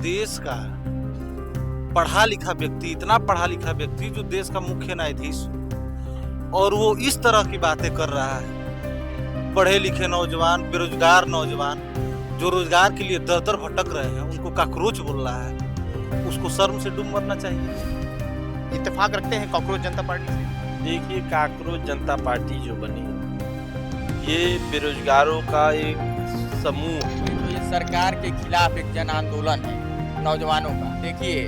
देश का पढ़ा लिखा व्यक्ति, इतना पढ़ा लिखा व्यक्ति जो देश का मुख्य न्यायाधीश हो, और वो इस तरह की बातें कर रहा है। पढ़े लिखे नौजवान, बेरोजगार नौजवान जो रोजगार के लिए दर दर भटक रहे हैं, उनको काकरोच बोल रहा है। उसको शर्म से डूब मरना चाहिए। इत्तेफाक रखते हैं कांग्रेस जनता पार्टी से? देखिए, कांग्रेस जनता पार्टी जो बनी, ये बेरोजगारों का एक समूह है। तो ये सरकार के खिलाफ एक जन आंदोलन है नौजवानों का। देखिए,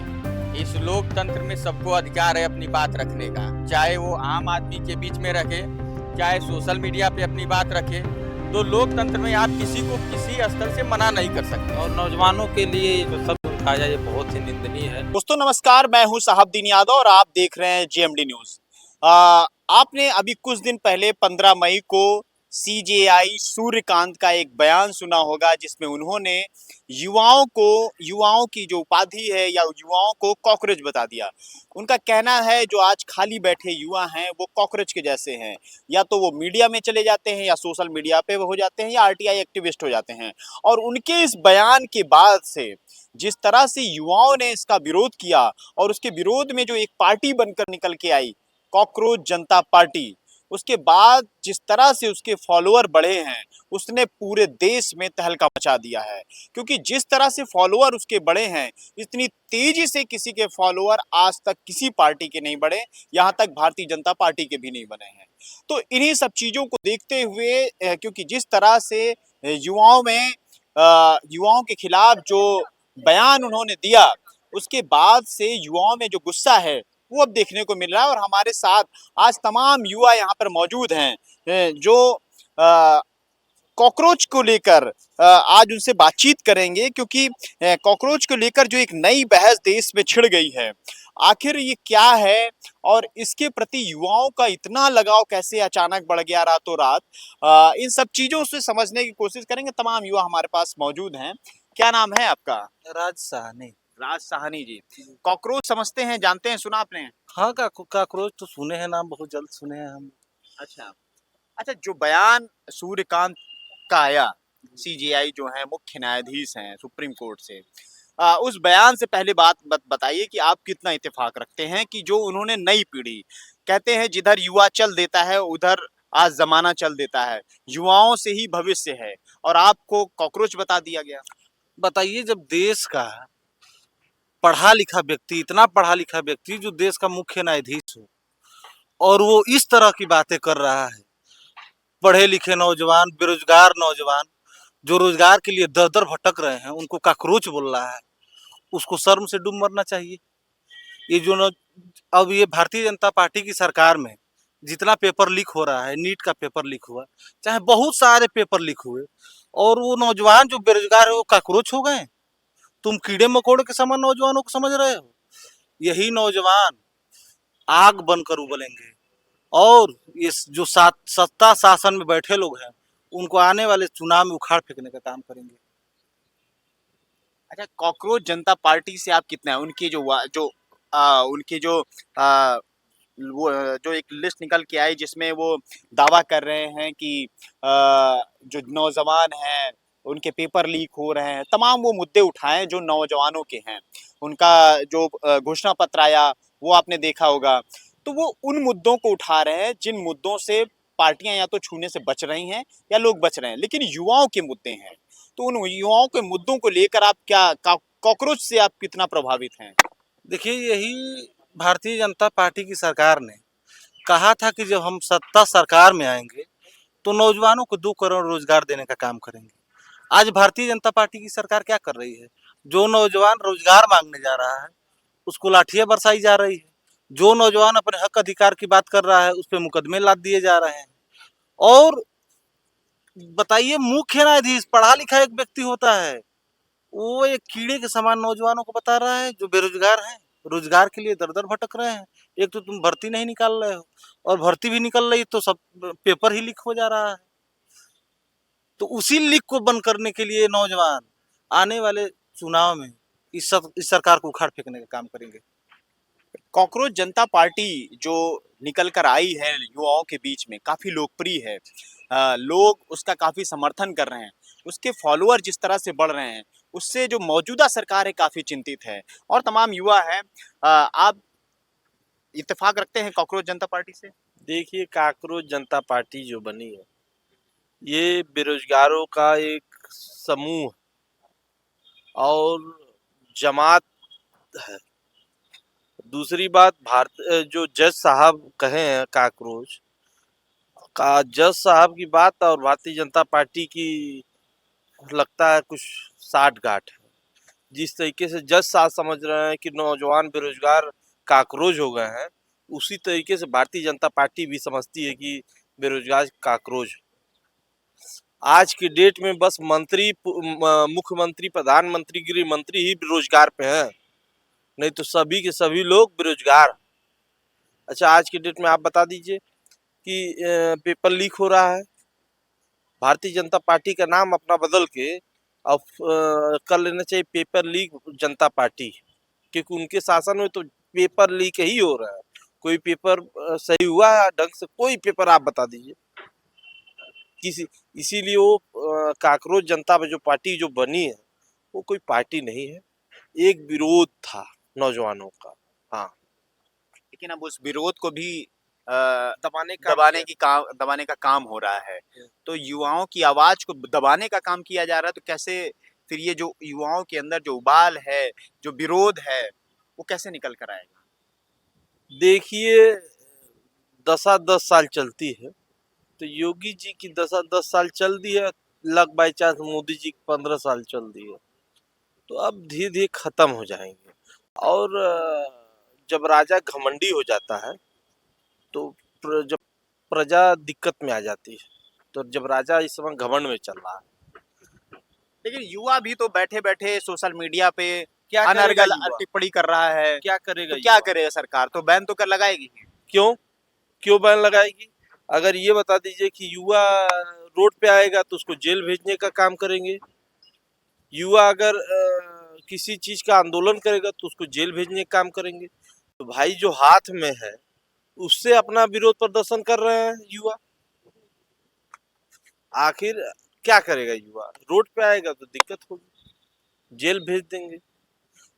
इस लोकतंत्र में सबको अधिकार है अपनी बात रखने का, चाहे वो आम आदमी के बीच में रखे, चाहे सोशल मीडिया पे अपनी बात रखे। तो लोकतंत्र में आप किसी को किसी स्तर से मना नहीं कर सकते। और नौजवानों के लिए ये जो शब्द उठाया, ये बहुत ही निंदनीय है। दोस्तों नमस्कार, मैं हूं साहबदीन यादव और आप देख रहे हैं जीएमडी न्यूज। आपने अभी कुछ दिन पहले 15 मई को सीजेआई सूर्यकांत का एक बयान सुना होगा, जिसमें उन्होंने युवाओं की जो उपाधि है या युवाओं को कॉकरोच बता दिया। उनका कहना है जो आज खाली बैठे युवा हैं वो कॉकरोच के जैसे हैं, या तो वो मीडिया में चले जाते हैं या सोशल मीडिया पे हो जाते हैं या आरटीआई एक्टिविस्ट हो जाते हैं। और उनके इस बयान के बाद से जिस तरह से युवाओं ने इसका विरोध किया और उसके विरोध में जो एक पार्टी बनकर निकल के आई, कॉकरोच जनता पार्टी, उसके बाद जिस तरह से उसके फॉलोअर बढ़े हैं, उसने पूरे देश में तहलका मचा दिया है। क्योंकि जिस तरह से फॉलोअर उसके बढ़े हैं, इतनी तेजी से किसी के फॉलोअर आज तक किसी पार्टी के नहीं बढ़े, यहाँ तक भारतीय जनता पार्टी के भी नहीं बने हैं। तो इन्हीं सब चीजों को देखते हुए, क्योंकि जिस तरह से युवाओं के खिलाफ जो बयान उन्होंने दिया, उसके बाद से युवाओं में जो गुस्सा है वो अब देखने को मिल रहा है। और हमारे साथ आज तमाम युवा यहाँ पर मौजूद हैं जो कॉकरोच को लेकर आज उनसे बातचीत करेंगे, क्योंकि कॉकरोच को लेकर जो एक नई बहस देश में छिड़ गई है, आखिर ये क्या है और इसके प्रति युवाओं का इतना लगाव कैसे अचानक बढ़ गया रातों रात, इन सब चीजों से समझने की कोशिश करेंगे। तमाम युवा हमारे पास मौजूद हैं। क्या नाम है आपका? राज साहनी। राज साहनी जी। कॉकरोच समझते हैं, जानते हैं, सुना आपने? हाँ, काकरोच तो सुने हैं, नाम बहुत जल्द सुने हैं हम। अच्छा अच्छा, जो बयान सूर्यकांत का आया, सीजेआई जो है मुख्य न्यायाधीश हैं सुप्रीम कोर्ट से, उस बयान से पहले बताइए कि आप कितना इत्तेफाक रखते हैं कि जो उन्होंने नई पीढ़ी, कहते हैं जिधर युवा चल देता है उधर आज जमाना चल देता है, युवाओं से ही भविष्य है, और आपको कॉकरोच बता दिया गया। बताइए, जब देश का पढ़ा लिखा व्यक्ति, इतना पढ़ा लिखा व्यक्ति जो देश का मुख्य न्यायाधीश हो, और वो इस तरह की बातें कर रहा है। पढ़े लिखे नौजवान, बेरोजगार नौजवान जो रोजगार के लिए दर दर भटक रहे हैं, उनको काकरोच बोल रहा है। उसको शर्म से डूब मरना चाहिए। ये जो अब ये भारतीय जनता पार्टी की सरकार में जितना पेपर लीक हो रहा है, नीट का पेपर लीक हुआ, चाहे बहुत सारे पेपर लीक हुए, और वो नौजवान जो बेरोजगार है वो काकरोच हो गए। तुम कीड़े मकोड़े के समान नौजवानों को समझ रहे हो। यही नौजवान आग बनकर उबलेंगे, और ये जो सत्ता शासन में बैठे लोग हैं, उनको आने वाले चुनाव में उखाड़ फेंकने का काम करेंगे। अच्छा, कॉकरोच जनता पार्टी से आप कितना है उनकी उनकी वो जो एक लिस्ट निकल के आई, जिसमें वो दावा कर रहे हैं कि जो नौजवान हैं उनके पेपर लीक हो रहे हैं, तमाम वो मुद्दे उठाएं जो नौजवानों के हैं। उनका जो घोषणा पत्र आया वो आपने देखा होगा। तो वो उन मुद्दों को उठा रहे हैं जिन मुद्दों से पार्टियां या तो छूने से बच रही हैं या लोग बच रहे हैं, लेकिन युवाओं के मुद्दे हैं। तो उन युवाओं के मुद्दों को लेकर आप कॉकरोच से आप कितना प्रभावित हैं? देखिए, यही भारतीय जनता पार्टी की सरकार ने कहा था कि जब हम सत्ता सरकार में आएंगे तो नौजवानों को 2 करोड़ रोजगार देने का काम करेंगे। आज भारतीय जनता पार्टी की सरकार क्या कर रही है? जो नौजवान रोजगार मांगने जा रहा है उसको लाठियां बरसाई जा रही है। जो नौजवान अपने हक अधिकार की बात कर रहा है उस पर मुकदमे लाद दिए जा रहे हैं। और बताइए, मुख्य न्यायाधीश पढ़ा लिखा एक व्यक्ति होता है, वो एक कीड़े के समान नौजवानों को बता रहा है जो बेरोजगार हैं, रोजगार के लिए दर दर भटक रहे हैं। एक तो तुम भर्ती नहीं निकाल रहे हो, और भर्ती भी निकल रही तो सब पेपर ही लीक हो जा रहा है। तो उसी लीक को बंद करने के लिए नौजवान आने वाले चुनाव में इस सरकार को उखाड़ फेंकने का काम करेंगे। कॉकरोच जनता पार्टी जो निकल कर आई है युवाओं के बीच में, काफी लोकप्रिय है। लोग उसका काफी समर्थन कर रहे हैं। उसके फॉलोअर जिस तरह से बढ़ रहे हैं, उससे जो मौजूदा सरकार है काफी चिंतित है और तमाम युवा हैं। आप इत्तेफाक रखते हैं कॉकरोच जनता पार्टी से? देखिए, काकरोच जनता पार्टी जो बनी है, ये बेरोजगारों का एक समूह और जमात है। दूसरी बात, जो जज साहब कहे हैं काकरोच का, जज साहब की बात और भारतीय जनता पार्टी की लगता है कुछ साठ गांठ है। जिस तरीके से जज साहब समझ रहे हैं कि नौजवान बेरोजगार काकरोच हो गए हैं, उसी तरीके से भारतीय जनता पार्टी भी समझती है कि बेरोजगार काकरोच है। आज की डेट में बस मुख्यमंत्री, प्रधानमंत्री, गृह मंत्री ही बेरोजगार पे हैं, नहीं तो सभी के सभी लोग बेरोजगार। अच्छा, आज की डेट में आप बता दीजिए कि पेपर लीक हो रहा है, भारतीय जनता पार्टी का नाम अपना बदल के अब कर लेना चाहिए पेपर लीक जनता पार्टी, क्योंकि उनके शासन में तो पेपर लीक ही हो रहा है। कोई पेपर सही हुआ है ढंग से? कोई पेपर आप बता दीजिए किसी। इसीलिए वो काकरोच जनता में जो पार्टी जो बनी है, वो कोई पार्टी नहीं है, एक विरोध था नौजवानों का। हाँ, लेकिन अब उस विरोध को भी दबाने दबाने का काम हो रहा है। तो युवाओं की आवाज को दबाने का काम किया जा रहा है, तो कैसे फिर ये जो युवाओं के अंदर जो उबाल है, जो विरोध है, वो कैसे निकल कर आएगा? देखिए, 10 साल चलती है, तो योगी जी की 10 साल चल दी है, luck by chance Modi ji की 15 साल चल दी है, तो अब धीरे धीरे खत्म हो जाएंगे। और जब राजा घमंडी हो जाता है तो जब प्रजा दिक्कत में आ जाती है, तो जब राजा इस समय घमंड में चल रहा है, लेकिन युवा भी तो बैठे बैठे सोशल मीडिया पे क्या करेगा अनर्गल युवा? टिप्पणी कर रहा है। क्या करेगा तो क्या युवा? करेगा सरकार? तो बैन तो कर लगाएगी ही। क्यों बैन लगाएगी? अगर ये बता दीजिए कि युवा रोड पे आएगा तो उसको जेल भेजने का काम करेंगे। युवा अगर किसी चीज का आंदोलन करेगा तो उसको जेल भेजने का काम करेंगे। तो भाई, जो हाथ में है उससे अपना विरोध प्रदर्शन कर रहे हैं युवा। आखिर क्या करेगा युवा? रोड पे आएगा तो दिक्कत होगी, जेल भेज देंगे।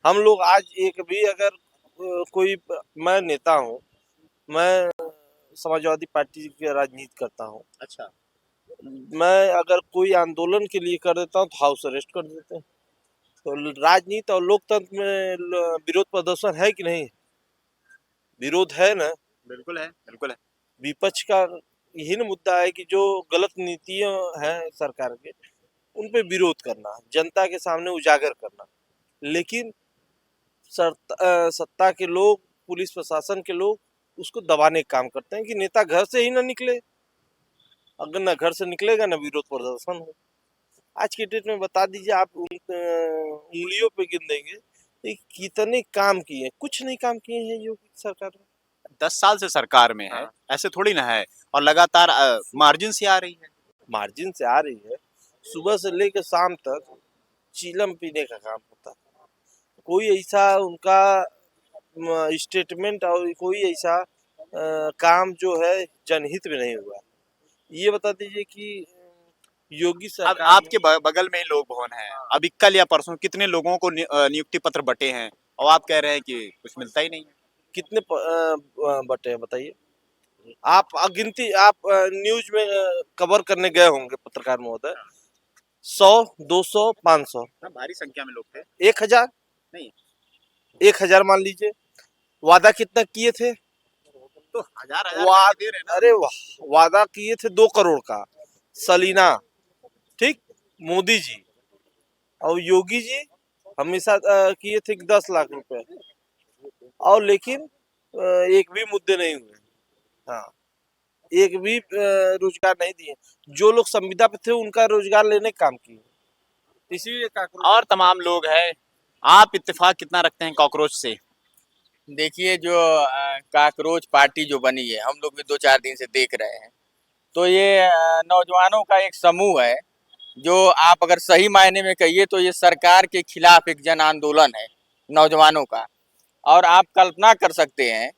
हम लोग आज एक भी अगर मैं नेता हूँ, मैं समाजवादी पार्टी की राजनीति करता हूँ, अच्छा, मैं अगर कोई आंदोलन के लिए कर देता हूँ तो हाउस अरेस्ट कर देते हैं। तो राजनीति और लोकतंत्र में विरोध प्रदर्शन है कि नहीं? विरोध है ना। बिल्कुल है, बिल्कुल है। विपक्ष का यही ना मुद्दा है कि जो गलत नीतियां हैं सरकार के, उन पे विरोध करना, जनता के सामने उजागर करना। लेकिन सत्ता के लोग, पुलिस प्रशासन के लोग उसको दबाने का काम करते हैं कि नेता घर से ही ना निकले। अगर ना घर से निकलेगा ना विरोध प्रदर्शन हो। आज के डेट में बता दीजिए, आप उंगलियों पे गिन देंगे कि कितने काम किए। कुछ नहीं काम किए हैं योगी सरकार ने। 10 साल से सरकार में है, हाँ। ऐसे थोड़ी ना है। और लगातार मार्जिन से आ रही है। मार्जिन से आ रही है, सुबह से लेकर शाम तक चीलम पीने का काम होता है। कोई ऐसा उनका स्टेटमेंट और कोई ऐसा काम जो है जनहित में नहीं हुआ। ये बता दीजिए कि योगी अब सरकार आपके बगल में ही लोक भवन है, अभी कल या परसों कितने लोगों को नियुक्ति पत्र बटे हैं और आप कह रहे हैं कि कुछ मिलता ही नहीं है। कितने बटे हैं बताइए? आप गिनती, आप न्यूज में कवर करने गए होंगे पत्रकार महोदय। 100, 200, 500, हाँ, भारी संख्या में लोग थे। 1000 नहीं, 1000 मान लीजिए। वादा कितना किए थे? तो हजार हजार वाद दे रहे हैं ना। अरे वाह, वादा किए थे 2 करोड़ का सलीना, ठीक, मोदी जी। और योगी जी हमेशा किए थे 10 लाख रुपए, और लेकिन एक भी मुद्दे नहीं हुए। हाँ, एक भी रोजगार नहीं दिए। जो लोग संविदा पे थे उनका रोजगार लेने का काम किए, इसीलिए और तमाम लोग हैं। आप इत्तेफाक कितना रखते हैं कॉकरोच से? देखिए, जो काकरोच पार्टी जो बनी है, हम लोग भी 2-4 दिन से देख रहे हैं। तो ये नौजवानों का एक समूह है, जो आप अगर सही मायने में कहिए तो ये सरकार के खिलाफ एक जन आंदोलन है नौजवानों का। और आप कल्पना कर सकते हैं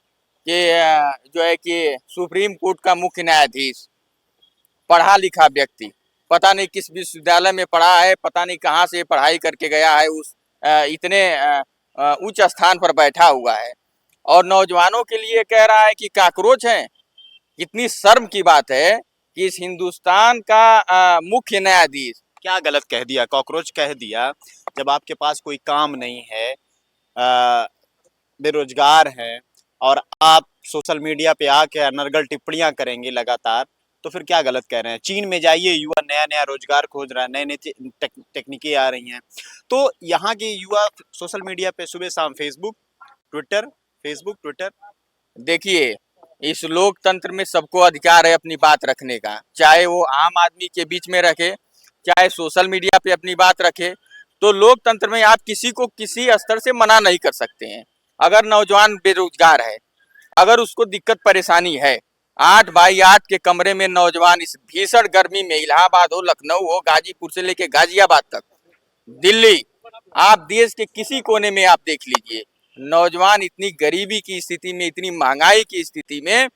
कि जो है कि सुप्रीम कोर्ट का मुख्य न्यायाधीश, पढ़ा लिखा व्यक्ति, पता नहीं किस विश्वविद्यालय में पढ़ा है, पता नहीं कहाँ से पढ़ाई करके गया है, उस इतने उच्च स्थान पर बैठा हुआ है और नौजवानों के लिए कह रहा है कि कॉकरोच हैं। कितनी शर्म की बात है कि इस हिंदुस्तान का मुख्य न्यायाधीश क्या गलत कह दिया, कॉकरोच कह दिया? जब आपके पास कोई काम नहीं है, अ, बेरोजगार हैं और आप सोशल मीडिया पे आके अनर्गल टिप्पणियां करेंगे लगातार, तो फिर क्या गलत कह रहे हैं? चीन में जाइए, युवा नया नया रोजगार खोज रहा है, नए नए टेक्निकें आ रही हैं। तो यहाँ के युवा सोशल मीडिया पे सुबह शाम फेसबुक ट्विटर। देखिए, इस लोकतंत्र में सबको अधिकार है अपनी बात रखने का, चाहे वो आम आदमी के बीच में रखे, चाहे सोशल मीडिया पे अपनी बात रखे। तो लोकतंत्र में आप किसी को किसी स्तर से मना नहीं कर सकते हैं। अगर नौजवान बेरोजगार है, अगर उसको दिक्कत परेशानी है, 8 बाई 8 के कमरे में नौजवान इस भीषण गर्मी में, इलाहाबाद हो, लखनऊ हो, गाजीपुर से लेके गाजियाबाद तक, दिल्ली, आप देश के किसी कोने में आप देख लीजिए, नौजवान इतनी गरीबी की स्थिति में, इतनी महंगाई की स्थिति में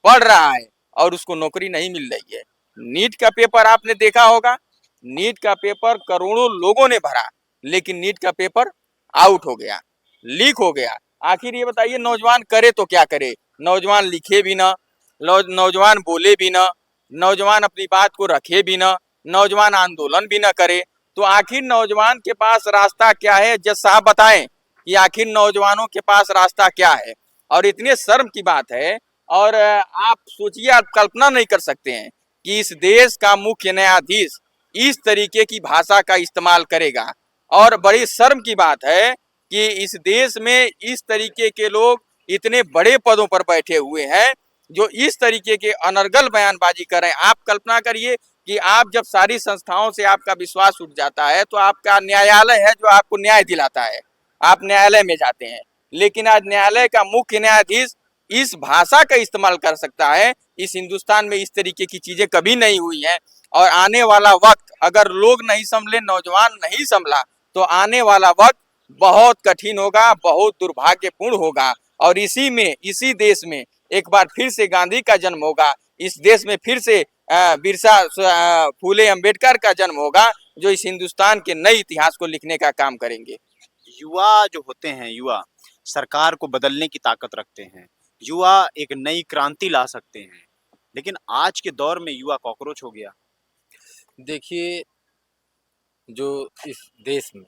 पढ़ रहा है और उसको नौकरी नहीं मिल रही है। नीट का पेपर आपने देखा होगा, नीट का पेपर करोड़ों लोगों ने भरा, लेकिन नीट का पेपर आउट हो गया, लीक हो गया। आखिर ये बताइए नौजवान करे तो क्या करे? नौजवान लिखे भी ना, नौजवान बोले भी ना, नौजवान अपनी बात को रखे भी ना, नौजवान आंदोलन भी ना करे, तो आखिर नौजवान के पास रास्ता क्या है? जज साहब बताएं कि आखिर नौजवानों के पास रास्ता क्या है? और इतने शर्म की बात है, और आप सोचिए, आप कल्पना नहीं कर सकते हैं कि इस देश का मुख्य न्यायाधीश इस तरीके की भाषा का इस्तेमाल करेगा। और बड़ी शर्म की बात है कि इस देश में इस तरीके के लोग इतने बड़े पदों पर बैठे हुए हैं जो इस तरीके के अनर्गल बयानबाजी कर रहे हैं। आप कल्पना करिए कि आप जब सारी संस्थाओं से आपका विश्वास उठ जाता है तो आपका न्यायालय है जो आपको न्याय दिलाता है, आप न्यायालय में जाते हैं, लेकिन आज न्यायालय का मुख्य न्यायाधीश इस भाषा का इस्तेमाल कर सकता है। इस हिंदुस्तान में इस तरीके की चीजें कभी नहीं हुई हैं और आने वाला वक्त अगर लोग नहीं संभले, नौजवान नहीं संभला, तो आने वाला वक्त बहुत कठिन होगा, बहुत दुर्भाग्यपूर्ण होगा। और इसी में, इसी देश में एक बार फिर से गांधी का जन्म होगा, इस देश में फिर से बिरसा फूले अंबेडकर का जन्म होगा, जो इस हिंदुस्तान के नए इतिहास को लिखने का काम करेंगे। युवा जो होते हैं, युवा सरकार को बदलने की ताकत रखते हैं, युवा एक नई क्रांति ला सकते हैं, लेकिन आज के दौर में युवा कॉकरोच हो गया। देखिए, जो इस देश में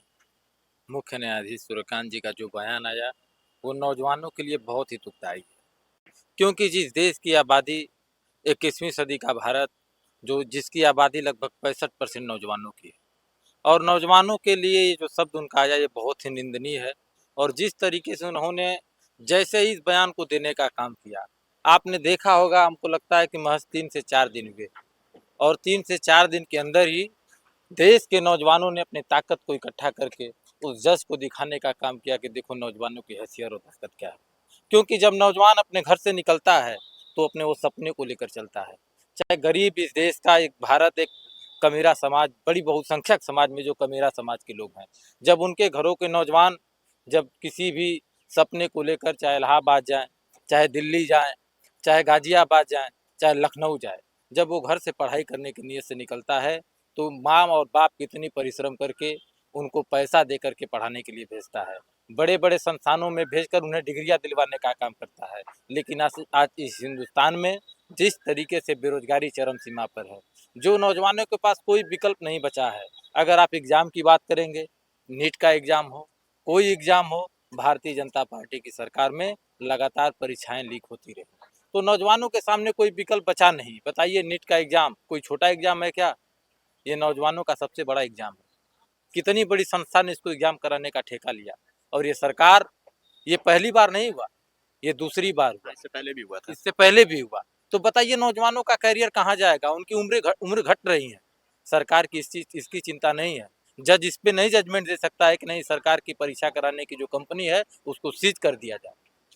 मुख्य न्यायाधीश सूर्यकांत जी का जो बयान आया, वो नौजवानों के लिए बहुत ही दुखदायी है। क्योंकि जिस देश की आबादी 21वीं सदी का भारत, जो जिसकी आबादी लगभग 65% नौजवानों की है, और नौजवानों के लिए ये जो शब्द उनका आया, ये बहुत ही निंदनीय है। और जिस तरीके से उन्होंने जैसे ही इस बयान को देने का काम किया, आपने देखा होगा, हमको लगता है कि महज 3 से 4 दिन हुए, और 3 से 4 दिन के अंदर ही देश के नौजवानों ने अपनी ताकत को इकट्ठा करके उस जज को दिखाने का काम किया कि देखो नौजवानों की हैसियत और ताकत क्या है। क्योंकि जब नौजवान अपने घर से निकलता है तो अपने वो सपने को लेकर चलता है। चाहे गरीब इस देश का, एक भारत एक कमीरा समाज, बड़ी बहुसंख्यक समाज में जो कमीरा समाज के लोग हैं, जब उनके घरों के नौजवान जब किसी भी सपने को लेकर, चाहे इलाहाबाद जाएँ, चाहे दिल्ली जाएँ, चाहे गाजियाबाद जाएँ, चाहे लखनऊ जाए, जब वो घर से पढ़ाई करने की नीयत से निकलता है, तो माँ और बाप कितनी परिश्रम करके उनको पैसा दे करके पढ़ाने के लिए भेजता है, बड़े बड़े संस्थानों में भेजकर उन्हें डिग्रियां दिलवाने का काम करता है। लेकिन आज इस हिंदुस्तान में जिस तरीके से बेरोजगारी चरम सीमा पर है, जो नौजवानों के पास कोई विकल्प नहीं बचा है। अगर आप एग्ज़ाम की बात करेंगे, नीट का एग्ज़ाम हो, कोई एग्ज़ाम हो, भारतीय जनता पार्टी की सरकार में लगातार परीक्षाएं लीक होती रही, तो नौजवानों के सामने कोई विकल्प बचा नहीं। बताइए, नीट का एग्ज़ाम कोई छोटा एग्ज़ाम है क्या? ये नौजवानों का सबसे बड़ा एग्ज़ाम है। कितनी बड़ी संस्था ने इसको एग्ज़ाम कराने का ठेका लिया, और ये सरकार, ये पहली बार नहीं हुआ, ये दूसरी बार हुआ, इससे पहले भी हुआ था। इससे पहले भी हुआ। तो बताइए नौजवानों का करियर कहाँ जाएगा? उनकी उम्र घट रही है। सरकार की इसकी चिंता नहीं है। जज इस पे नहीं जजमेंट दे सकता है कि नहीं, सरकार की परीक्षा कराने की जो कंपनी है उसको सीज कर दिया जाए,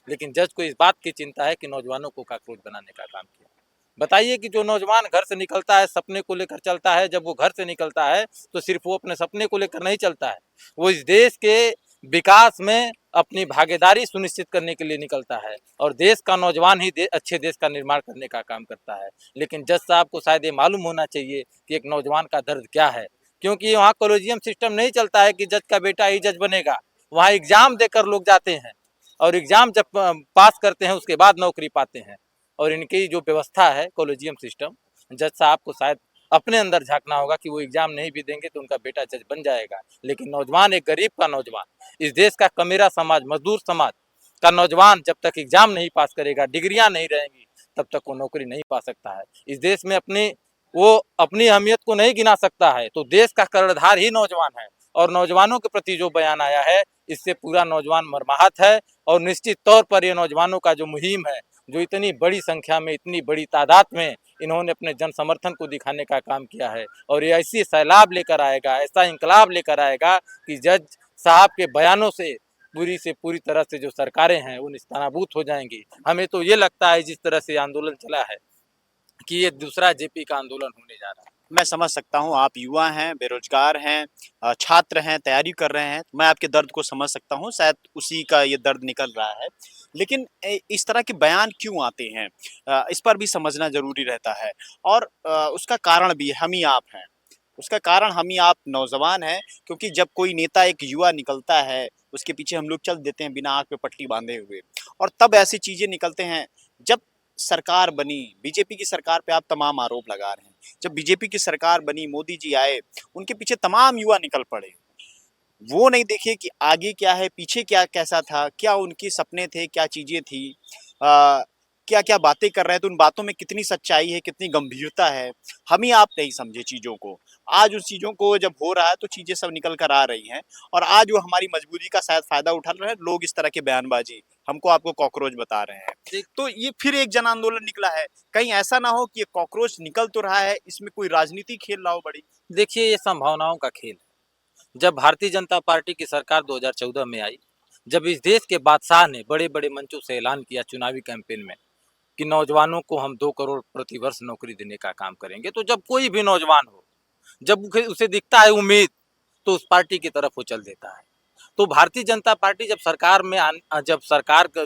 लेकिन जज को इस बात की चिंता है कि नौजवानों को कॉकरोच बनाने का काम किया। बताइए कि जो नौजवान घर से निकलता है, सपने को लेकर चलता है, जब वो घर से निकलता है तो सिर्फ वो अपने सपने को लेकर नहीं चलता है, वो इस देश के विकास में अपनी भागीदारी सुनिश्चित करने के लिए निकलता है और देश का नौजवान ही अच्छे देश का निर्माण करने का काम करता है। लेकिन जज साहब को शायद ये मालूम होना चाहिए कि एक नौजवान का दर्द क्या है, क्योंकि वहाँ कॉलेजियम सिस्टम नहीं चलता है कि जज का बेटा ही जज बनेगा। वहाँ एग्जाम देकर लोग जाते हैं और एग्जाम जब पास करते हैं उसके बाद नौकरी पाते हैं। और इनकी जो व्यवस्था है कॉलेजियम सिस्टम, जज साहब को शायद अपने अंदर झांकना होगा कि वो एग्जाम नहीं भी देंगे तो उनका बेटा जज बन जाएगा। लेकिन नौजवान, एक गरीब का नौजवान, इस देश का कमेरा समाज, मजदूर समाज का नौजवान जब तक एग्जाम नहीं पास करेगा, डिग्रियां नहीं रहेंगी, तब तक वो नौकरी नहीं पा सकता है। इस देश में वो अपनी अहमियत को नहीं गिना सकता है। तो देश का कर्णधार ही नौजवान है और नौजवानों के प्रति जो बयान आया है, इससे पूरा नौजवान मर्माहत है। और निश्चित तौर पर ये नौजवानों का जो मुहिम है, जो इतनी बड़ी संख्या में, इतनी बड़ी तादाद में इन्होंने अपने जन समर्थन को दिखाने का काम किया है, और ये ऐसी सैलाब लेकर आएगा, ऐसा इंकलाब लेकर आएगा कि जज साहब के बयानों से पूरी तरह से जो सरकारें हैं वो निस्तानाबूत हो जाएंगी। हमें तो ये लगता है जिस तरह से आंदोलन चला है कि ये दूसरा जेपी का आंदोलन होने जा रहा है। मैं समझ सकता हूँ, आप युवा हैं, बेरोजगार हैं, छात्र हैं, तैयारी कर रहे हैं। मैं आपके दर्द को समझ सकता हूँ, शायद उसी का ये दर्द निकल रहा है। लेकिन इस तरह के बयान क्यों आते हैं, इस पर भी समझना ज़रूरी रहता है। और उसका कारण भी हम ही आप हैं। उसका कारण हम ही आप नौजवान हैं, क्योंकि जब कोई नेता, एक युवा निकलता है, उसके पीछे हम लोग चल देते हैं बिना आँख पे पट्टी बांधे हुए। और तब ऐसी चीज़ें निकलते हैं। जब सरकार बनी, बीजेपी की सरकार पे आप तमाम आरोप लगा रहे हैं। जब बीजेपी की सरकार बनी, मोदी जी आए, उनके पीछे तमाम युवा निकल पड़े। वो नहीं देखे कि आगे क्या है, पीछे क्या कैसा था, क्या उनके सपने थे, क्या चीज़ें थी, क्या-क्या बातें कर रहे हैं, तो उन बातों में कितनी सच्चाई है, कितनी गंभीरता है, हम ही आप नहीं समझे चीज़ों को। आज उस चीज़ों को जब हो रहा है तो चीज़ें सब निकल कर आ रही हैं, और आज वो हमारी मजबूरी का शायद फ़ायदा उठा रहे हैं लोग, इस तरह की बयानबाज़ी, हमको आपको कॉकरोच बता रहे हैं। तो ये फिर एक जन आंदोलन निकला है। कहीं ऐसा ना हो कि ये कॉकरोच निकल तो रहा है, इसमें कोई राजनीति खेल रहा हो बड़ी? देखिए, ये संभावनाओं का खेल है। जब भारतीय जनता पार्टी की सरकार 2014 में आई, जब इस देश के बादशाह ने बड़े-बड़े मंचों से ऐलान किया चुनावी कैंपेन में कि नौजवानों को हम 2 करोड़ प्रति वर्ष नौकरी देने का काम करेंगे, तो जब कोई भी नौजवान हो, जब उसे दिखता है उम्मीद, तो उस पार्टी की तरफ वो चल देता है। तो भारतीय जनता पार्टी जब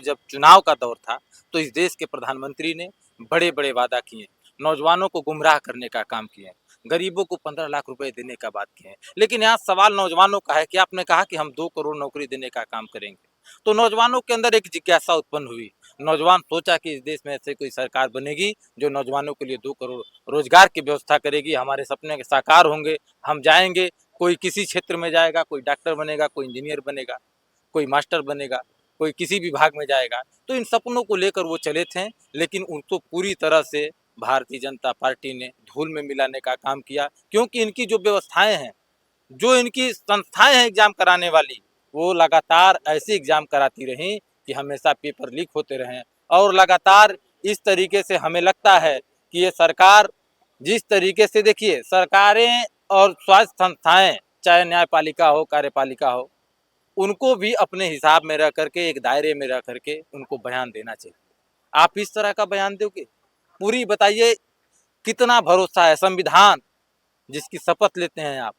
जब चुनाव का दौर था, तो इस देश के प्रधानमंत्री ने बड़े-बड़े वादा किए, नौजवानों को गुमराह करने का काम किए, गरीबों को 15 लाख रुपए देने का बात किए। लेकिन यहाँ सवाल नौजवानों का है कि आपने कहा कि हम 2 करोड़ नौकरी देने का काम करेंगे, तो नौजवानों के अंदर एक जिज्ञासा उत्पन्न हुई। नौजवान सोचा कि इस देश में ऐसे कोई सरकार बनेगी जो नौजवानों के लिए 2 करोड़ रोजगार की व्यवस्था करेगी, हमारे सपने साकार होंगे, हम जाएंगे, कोई किसी क्षेत्र में जाएगा, कोई डॉक्टर बनेगा, कोई इंजीनियर बनेगा, कोई मास्टर बनेगा, कोई किसी विभाग में जाएगा। तो इन सपनों को लेकर वो चले थे, लेकिन उनको पूरी तरह से भारतीय जनता पार्टी ने धूल में मिलाने का काम किया, क्योंकि इनकी जो व्यवस्थाएं हैं, जो इनकी संस्थाएं हैं एग्जाम कराने वाली, वो लगातार ऐसे एग्जाम कराती रहीं कि हमेशा पेपर लीक होते रहें। और लगातार इस तरीके से हमें लगता है कि ये सरकार जिस तरीके से, देखिए, सरकारें और स्वास्थ्य संस्थाएं, चाहे न्यायपालिका हो, कार्यपालिका हो, उनको भी अपने हिसाब में रह करके, एक दायरे में रह करके उनको बयान देना चाहिए। आप इस तरह का बयान दोगे, पूरी बताइए कितना भरोसा है संविधान जिसकी शपथ लेते हैं आप,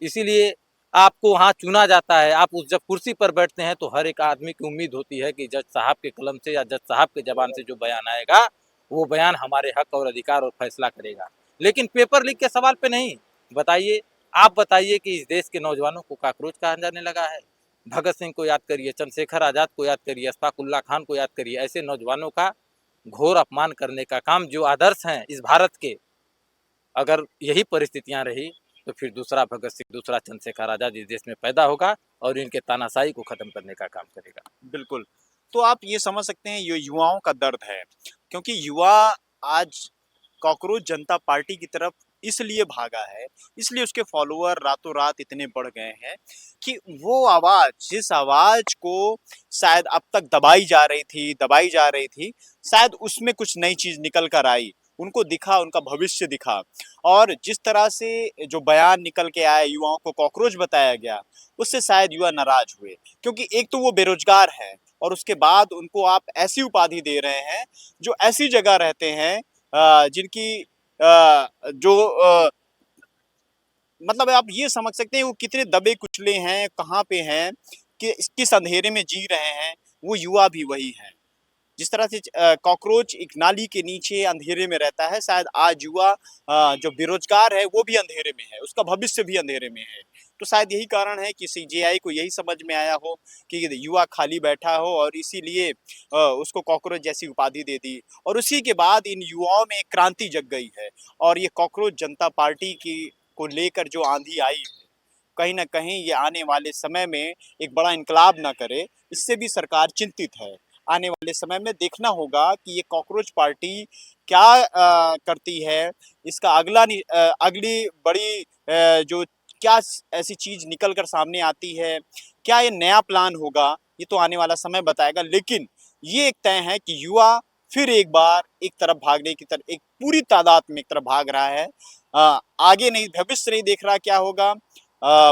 इसीलिए आपको वहाँ चुना जाता है। आप उस जब कुर्सी पर बैठते हैं तो हर एक आदमी की उम्मीद होती है कि जज साहब के कलम से या जज साहब के जबान से जो बयान आएगा, वो बयान हमारे हक और अधिकार और फैसला करेगा। लेकिन पेपर लीक के सवाल पे नहीं। बताइए, आप बताइए कि इस देश के नौजवानों को कॉकरोच कहा जाने लगा है। भगत सिंह को याद करिए, चंद्रशेखर आज़ाद को याद करिए, अशफाक उल्लाह खान को याद करिए। ऐसे नौजवानों का घोर अपमान करने का काम, जो आदर्श हैं इस भारत के, अगर यही परिस्थितियां रही तो फिर दूसरा भगत सिंह, दूसरा चंद्रशेखर आज़ाद इस देश में पैदा होगा और इनके तानाशाही को खत्म करने का काम करेगा। बिल्कुल। तो आप ये समझ सकते हैं, ये युवाओं का दर्द है, क्योंकि युवा आज कॉकरोच जनता पार्टी की तरफ इसलिए भागा है, इसलिए उसके फॉलोअर रातों रात इतने बढ़ गए हैं कि वो आवाज़, जिस आवाज़ को शायद अब तक दबाई जा रही थी, शायद उसमें कुछ नई चीज़ निकल कर आई। उनको दिखा, उनका भविष्य दिखा, और जिस तरह से जो बयान निकल के आए, युवाओं को कॉकरोच बताया गया, उससे शायद युवा नाराज़ हुए। क्योंकि एक तो वो बेरोजगार हैं, और उसके बाद उनको आप ऐसी उपाधि दे रहे हैं जो ऐसी जगह रहते हैं जिनकी जो मतलब आप ये समझ सकते हैं वो कितने दबे कुचले हैं, कहाँ पे हैं, किस अंधेरे में जी रहे हैं, वो युवा भी वही हैं। जिस तरह से कॉकरोच एक नाली के नीचे अंधेरे में रहता है, शायद आज युवा जो बेरोजगार है वो भी अंधेरे में है, उसका भविष्य भी अंधेरे में है। तो शायद यही कारण है कि सीजेआई को यही समझ में आया हो कि युवा खाली बैठा हो और इसीलिए उसको कॉकरोच जैसी उपाधि दे दी, और उसी के बाद इन युवाओं में एक क्रांति जग गई है। और ये कॉकरोच जनता पार्टी की को लेकर जो आंधी आई है, कहीं न कहीं ये आने वाले समय में एक बड़ा इनकलाब ना करे, इससे भी सरकार चिंतित है। आने वाले समय में देखना होगा कि ये कॉकरोच पार्टी क्या करती है, इसका अगली बड़ी जो क्या ऐसी चीज़ निकल कर सामने आती है, क्या ये नया प्लान होगा, ये तो आने वाला समय बताएगा। लेकिन ये एक तय है कि युवा फिर एक बार एक तरफ भागने की तरफ, एक पूरी तादाद में एक तरफ भाग रहा है। आगे नहीं, भविष्य नहीं देख रहा क्या होगा,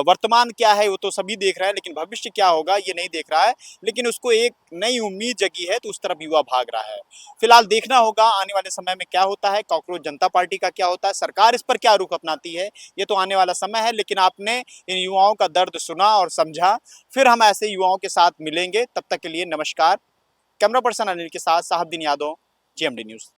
वर्तमान क्या है वो तो सभी देख रहे हैं, लेकिन भविष्य क्या होगा ये नहीं देख रहा है। लेकिन उसको एक नई उम्मीद जगी है, तो उस तरफ युवा भाग रहा है। फिलहाल देखना होगा आने वाले समय में क्या होता है, कॉकरोच जनता पार्टी का क्या होता है, सरकार इस पर क्या रुख अपनाती है, ये तो आने वाला समय है। लेकिन आपने इन युवाओं का दर्द सुना और समझा, फिर हम ऐसे युवाओं के साथ मिलेंगे। तब तक के लिए नमस्कार। कैमरा पर्सन अनिल के साथ साहबदीन यादव, GMD न्यूज़।